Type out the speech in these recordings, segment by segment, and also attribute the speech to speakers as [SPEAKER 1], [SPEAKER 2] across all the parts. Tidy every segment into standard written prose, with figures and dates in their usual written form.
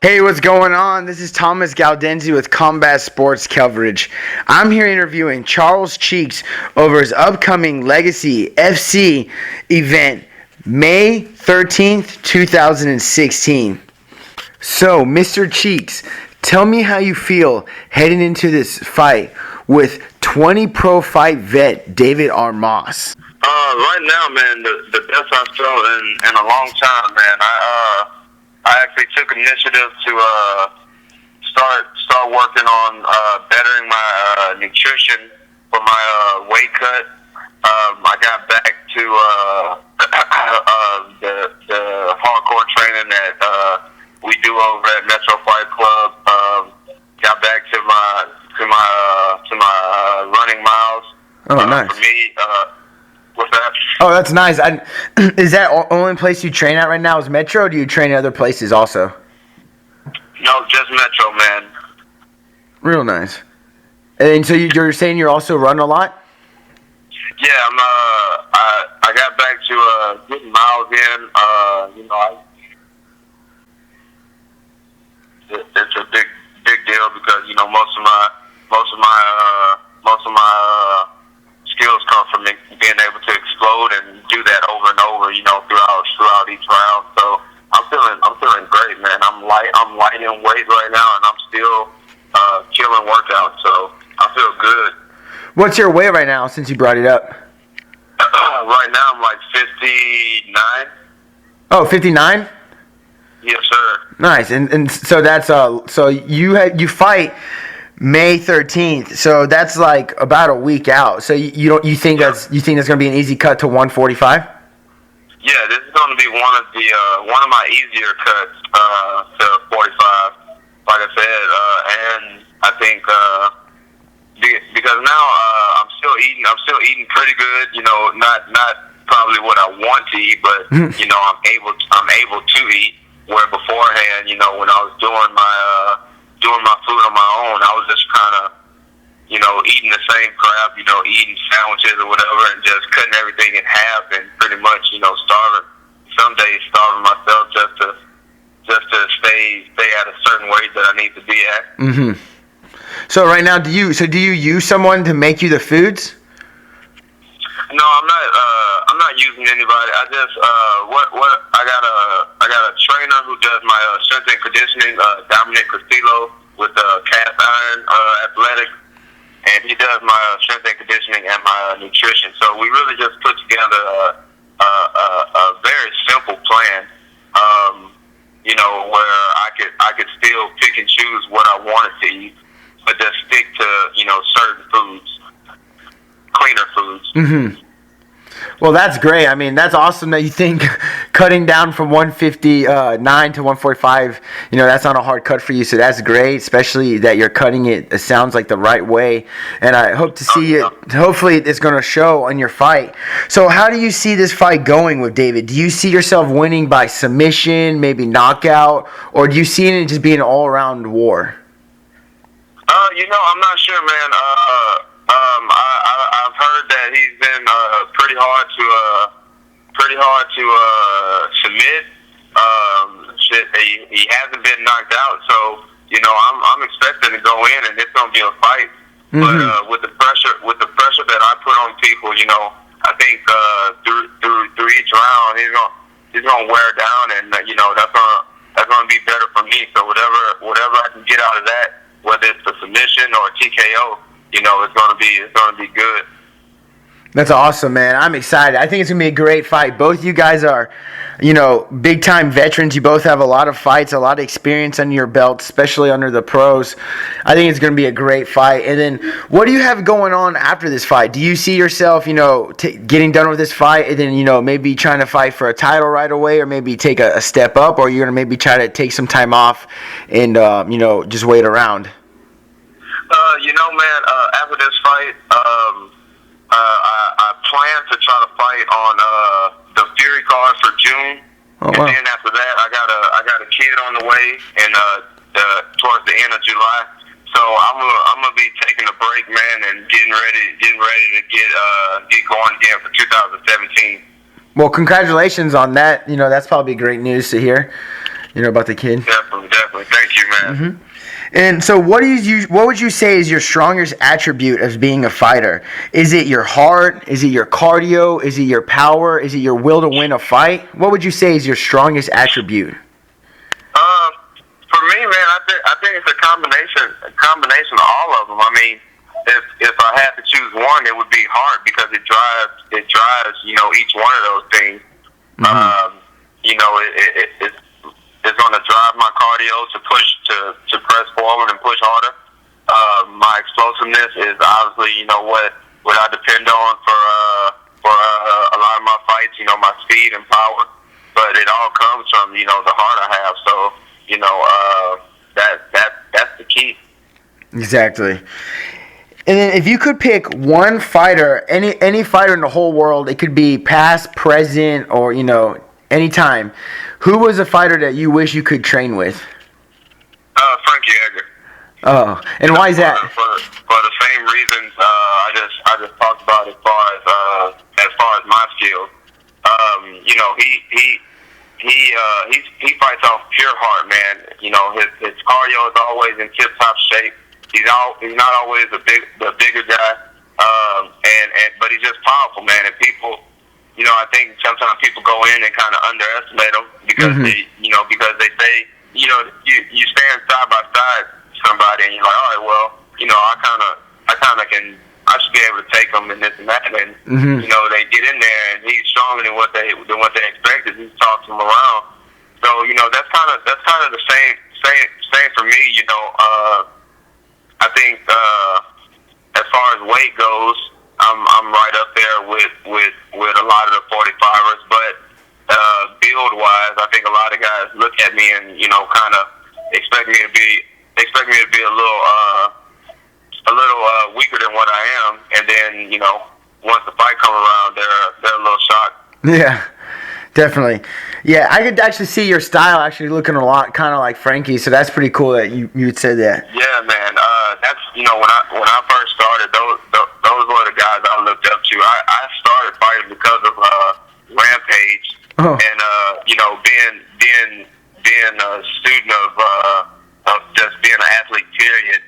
[SPEAKER 1] Hey, what's going on? This is Thomas Galdenzi with Combat Sports Coverage. I'm here interviewing Charles Cheeks over his upcoming Legacy FC event, May 13th, 2016. So, Mr. Cheeks, tell me how you feel heading into this fight with 20 pro fight vet David R. Moss.
[SPEAKER 2] Right now, man, the best I've felt in a long time, man. I actually took initiative to start working on bettering my nutrition for my weight cut. I got back to the hardcore training that we do over at Metro Fight Club. Got back to my running miles.
[SPEAKER 1] Oh, nice.
[SPEAKER 2] For me, what's that?
[SPEAKER 1] Oh, that's nice. Is that only place you train at right now is Metro, or do you train at other places also?
[SPEAKER 2] No, just Metro, man.
[SPEAKER 1] Real nice. And so you're saying you're also running a lot?
[SPEAKER 2] Yeah, I got back to getting miles in. It's a big deal because most of my skills come from being able to explode and do that over and over, throughout each round. So I'm feeling great, man. I'm light in weight right now, and I'm still killing workouts. So I feel good.
[SPEAKER 1] What's your weight right now since you brought it up?
[SPEAKER 2] Right now I'm like 59.
[SPEAKER 1] Oh, 59?
[SPEAKER 2] Yes, sir.
[SPEAKER 1] Nice. And so that's so you fight May 13th. So that's like about a week out. So you think that's going to be an easy cut to 145?
[SPEAKER 2] Yeah, this is going to be one of my easier cuts to 45. Like I said, and I think because now I'm still eating pretty good. Not probably what I want to eat, but I'm able to eat. Where beforehand, when I was doing my food on my own, I was just kind of, eating the same crap, eating sandwiches or whatever, and just cutting everything in half, and pretty much, starving. Some days starving myself just to stay at a certain weight that I need to be at.
[SPEAKER 1] Mm-hmm. So right now, do you use someone to make you the foods?
[SPEAKER 2] No, I'm not using anybody. I just I got a trainer who does my strength and conditioning, Dominic Castillo, with Cast Iron Athletics, and he does my strength and conditioning and my nutrition. So we really just put together a very simple plan, where I could still pick and choose what I wanted to eat, but just stick to certain foods, cleaner foods.
[SPEAKER 1] Mm-hmm. Well, that's great. I mean, that's awesome that you think cutting down from 159 to 145, that's not a hard cut for you. So that's great, especially that you're cutting it. It sounds like the right way. And I hope to see it. Hopefully, it's going to show on your fight. So how do you see this fight going with David? Do you see yourself winning by submission, maybe knockout, or do you see it just being an all-around war?
[SPEAKER 2] I'm not sure, man. I've heard that he's been pretty hard to submit. He hasn't been knocked out, so I'm expecting to go in, and it's gonna be a fight. Mm-hmm. But with the pressure that I put on people, I think through each round he's gonna wear down, and that's gonna be better for me. So whatever I can get out of that, whether it's a submission or a TKO, it's gonna be good.
[SPEAKER 1] That's awesome, man. I'm excited. I think it's going to be a great fight. Both you guys are, big-time veterans. You both have a lot of fights, a lot of experience under your belt, especially under the pros. I think it's going to be a great fight. And then what do you have going on after this fight? Do you see yourself, getting done with this fight and then, maybe trying to fight for a title right away, or maybe take a step up, or you're going to maybe try to take some time off and, just wait around?
[SPEAKER 2] Man, after this fight, I plan to try to fight on the Fury card for June, and then after that, I got a kid on the way, and towards the end of July. So I'm gonna be taking a break, man, and getting ready to get going again for 2017.
[SPEAKER 1] Well, congratulations on that. That's probably great news to hear. About the kid.
[SPEAKER 2] Definitely. man.
[SPEAKER 1] And so, what would you say is your strongest attribute of being a fighter? Is it your heart? Is it your cardio? Is it your power? Is it your will to win a fight? What would you say is your strongest attribute?
[SPEAKER 2] For me, man, I think it's a combination of all of them. I mean, if I had to choose one, it would be heart, because it drives each one of those things. It's going to drive my cardio to press forward and push harder. My explosiveness is obviously what I depend on for a lot of my fights. My speed and power, but it all comes from the heart I have. So that's the key.
[SPEAKER 1] Exactly. And then if you could pick one fighter, any fighter in the whole world, it could be past, present, or any time, who was a fighter that you wish you could train with?
[SPEAKER 2] Frankie Edgar.
[SPEAKER 1] Oh, and why is that?
[SPEAKER 2] For the same reasons I just talked about as far as my skills. He fights off pure heart, man. His cardio is always in tip top shape. He's not always the bigger guy, but he's just powerful, man. And people, I think sometimes people go in and kind of underestimate him because because they say, you stand side by side somebody and you're like, all right, well, I should be able to take him and this and that, and they get in there and he's stronger than what they expected. He's tossing him around, so that's kind of the same for me. I think as far as weight goes, I'm right up there with a lot of the 45ers, but build wise, I think a lot of guys look at me and kind of expect me to be a little weaker than what I am, and then once the fight comes around, they're a little shocked.
[SPEAKER 1] Yeah, definitely. Yeah, I could actually see your style actually looking a lot kind of like Frankie, so that's pretty cool that you'd say that.
[SPEAKER 2] Yeah, man. That's when I first started, those were the guys I looked up to. I started fighting because of Rampage, and being a student of just being an athlete. Period.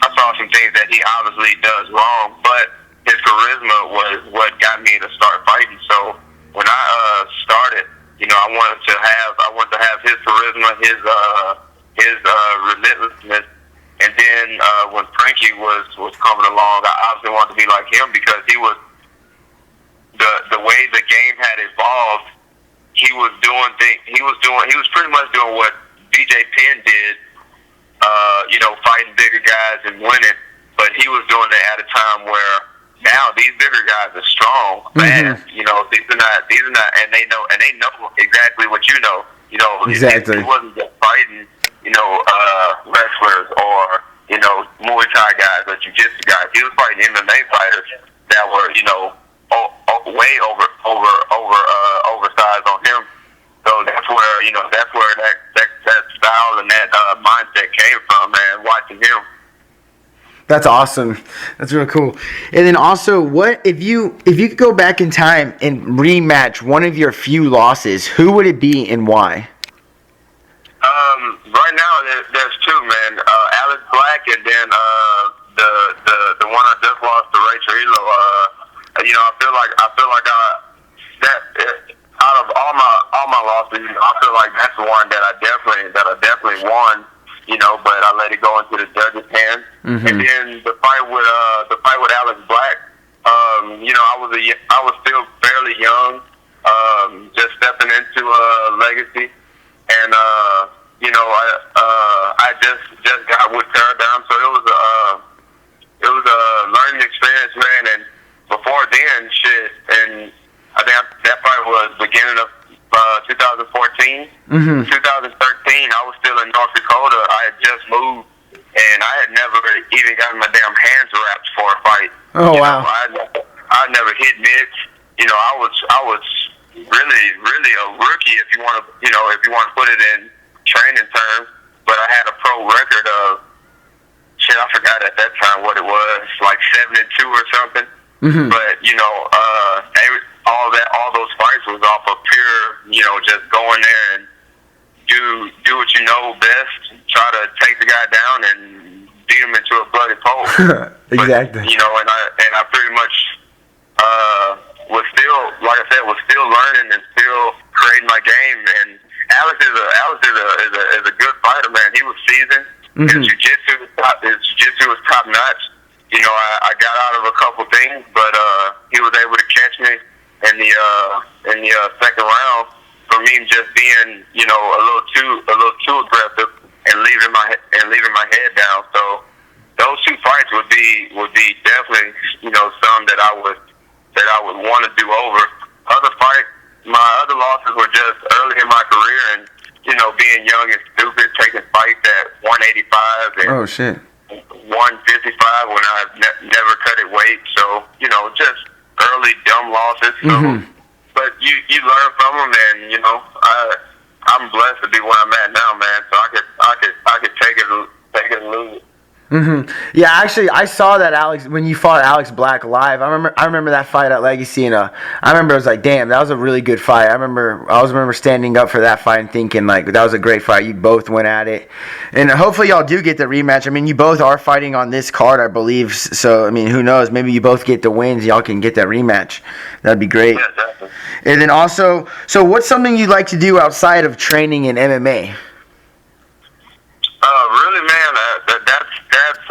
[SPEAKER 2] I saw some things that he obviously does wrong, but his charisma was what got me to start fighting. So when I started, I wanted to have his charisma, his relentlessness, and then when Frankie was coming along, I obviously wanted to be like him because he was the way the game had evolved. He was pretty much doing what BJ Penn did. Fighting bigger guys and winning, but he was doing it at a time where now these bigger guys are strong, fast. These are not, and they know exactly what you know.
[SPEAKER 1] Exactly.
[SPEAKER 2] He wasn't just fighting, wrestlers or Muay Thai guys or Jiu-Jitsu guys. He was fighting MMA fighters that were way oversized on him. So that's where that style and that mindset came from, man, watching him.
[SPEAKER 1] That's awesome. That's really cool. And then also, what if you could go back in time and rematch one of your few losses, who would it be and why?
[SPEAKER 2] Right now there's two, man. Alex Black and then the one I just lost to Ray Trujillo. I feel like out of all my losses, I feel like that's the one that I definitely won. But I let it go into the judges' hands. And then the fight with Alex Black, I was still fairly young, just stepping into legacy, and I just got with Paradigm, so it was a learning experience, man. And before then, and I think that fight was beginning of 2014. 2013, I was still in North Dakota. I had just moved, and I had never even gotten my damn hands wrapped for a fight.
[SPEAKER 1] Oh, wow.
[SPEAKER 2] I never hit mitts. I was really a rookie if you want to put it in training terms. But I had a pro record of I forgot at that time what it was, like 7-2 or something. But all those fights was off of pure, just going there and do what you know best. Try to take the guy down and beat him into a bloody pulp.
[SPEAKER 1] Exactly.
[SPEAKER 2] But, and I pretty much was still, like I said, was still learning and still creating my game. And Alex is a good fighter, man. He was seasoned. His jiu-jitsu was top notch. I got out of a couple things, but he was able to catch me in the second round for me just being a little too aggressive and leaving my head down. So those two fights would be definitely some that I would want to do over. My other losses were just early in my career and being young and stupid, taking fights at 185 and
[SPEAKER 1] oh shit,
[SPEAKER 2] 155 when I never cut it weight. So just early dumb losses. So, but you learn from them, and I'm blessed to be where I'm at now, man. So I could take it and lose it.
[SPEAKER 1] Yeah, actually, I saw that when you fought Alex Black live. I remember that fight at Legacy, and I remember I was like, damn, that was a really good fight. I remember standing up for that fight and thinking like that was a great fight. You both went at it, and hopefully y'all do get the rematch. I mean, you both are fighting on this card, I believe. So I mean, who knows? Maybe you both get the wins. Y'all can get that rematch. That'd be great.
[SPEAKER 2] Yeah, definitely.
[SPEAKER 1] And then also, so what's something you like to do outside of training in MMA?
[SPEAKER 2] Really, man, that's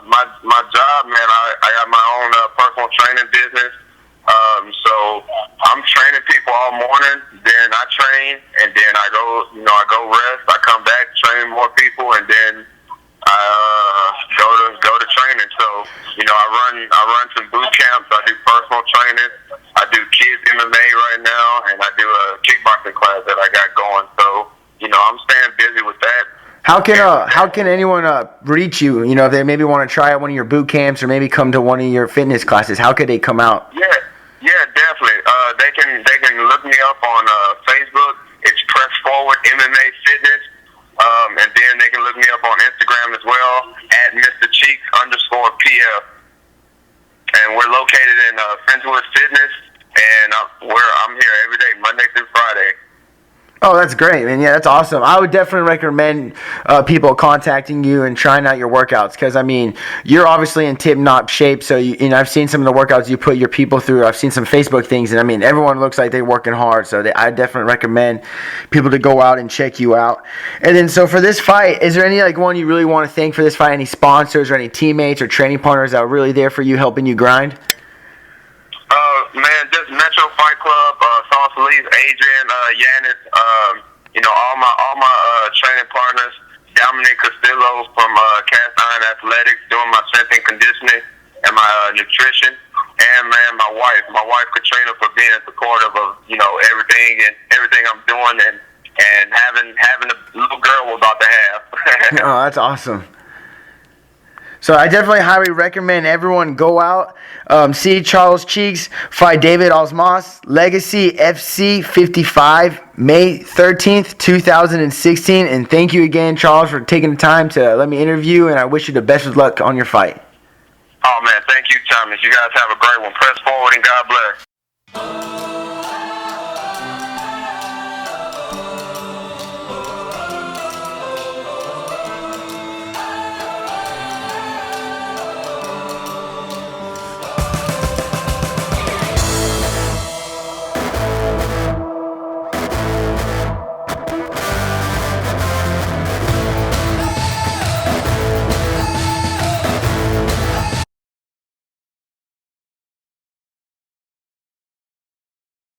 [SPEAKER 2] my job, man. I got my own personal training business. So I'm training people all morning. Then I train, and then I go rest. I come back, train more people, and then I go to training. So I run some boot camps. I do personal training. I do kids MMA right now, and I do a kickboxing class that I got going. So I'm staying busy with that.
[SPEAKER 1] How can anyone reach you? If they maybe want to try out one of your boot camps or maybe come to one of your fitness classes, how could they come out?
[SPEAKER 2] Yeah, definitely. They can look me up on Facebook. It's Press Forward MMA Fitness, and then they can look me up on Instagram as well at Mr.Cheeks_PF. And we're located in Friendswood Fitness, and I'm here every day, Monday through Friday.
[SPEAKER 1] Oh, that's great, man. Yeah, that's awesome. I would definitely recommend people contacting you and trying out your workouts because, I mean, you're obviously in tip-top shape. So, I've seen some of the workouts you put your people through. I've seen some Facebook things, and, I mean, everyone looks like they're working hard. So, I definitely recommend people to go out and check you out. And then, so for this fight, is there any, one you really want to thank for this fight? Any sponsors or any teammates or training partners that are really there for you, helping you grind?
[SPEAKER 2] Man, just Metro Fight Club, Sauce Lee's, Adrian, Yanis, all my training partners, Dominic Castillo from Cast Iron Athletics, doing my strength and conditioning and my nutrition, and man, my wife Katrina for being supportive of everything I'm doing and having the little girl we're about to have.
[SPEAKER 1] Oh, that's awesome. So I definitely highly recommend everyone go out, see Charles Cheeks fight David Osmas, Legacy FC 55, May 13th, 2016. And thank you again, Charles, for taking the time to let me interview, and I wish you the best of luck on your fight.
[SPEAKER 2] Oh, man, thank you, Thomas. You guys have a great one. Press forward and God bless.